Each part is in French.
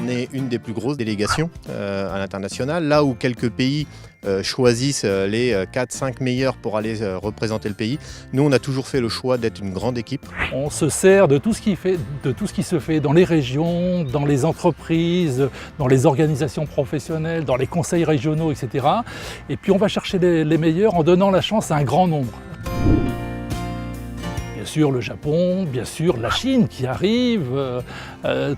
est une des plus grosses délégations à l'international, là où quelques pays choisissent les 4-5 meilleurs pour aller représenter le pays. Nous, on a toujours fait le choix d'être une grande équipe. On se sert de tout ce qui se fait dans les régions, dans les entreprises, dans les organisations professionnelles, dans les conseils régionaux, etc. Et puis on va chercher les meilleurs en donnant la chance à un grand nombre. Bien sûr le Japon, bien sûr la Chine qui arrive,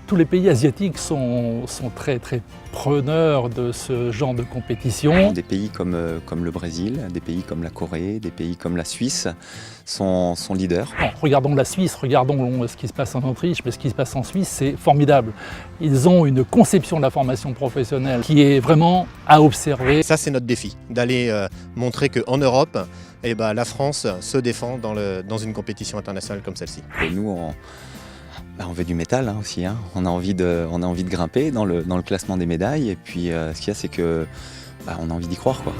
tous les pays asiatiques sont très preneurs de ce genre de compétition. Des pays comme le Brésil, des pays comme la Corée, des pays comme la Suisse sont leaders. Bon, regardons la Suisse, regardons ce qui se passe en Autriche, mais ce qui se passe en Suisse, c'est formidable. Ils ont une conception de la formation professionnelle qui est vraiment à observer. Ça, c'est notre défi, d'aller montrer qu'en Europe, la France se défend dans une compétition internationale comme celle-ci. Et nous, on veut du métal aussi. On a envie de grimper dans le classement des médailles. Et puis, ce qu'il y a, c'est que on a envie d'y croire, quoi.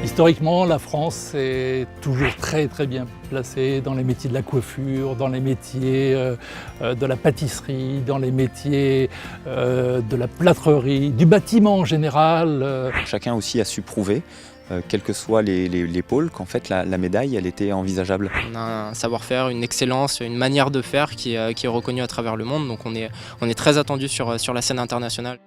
Historiquement, la France est toujours très bien placée dans les métiers de la coiffure, dans les métiers de la pâtisserie, dans les métiers de la plâtrerie, du bâtiment en général. Chacun aussi a su prouver, quels que soient les pôles, qu'en fait la médaille, elle était envisageable. On a un savoir-faire, une excellence, une manière de faire qui est reconnue à travers le monde, donc on est très attendu sur la scène internationale.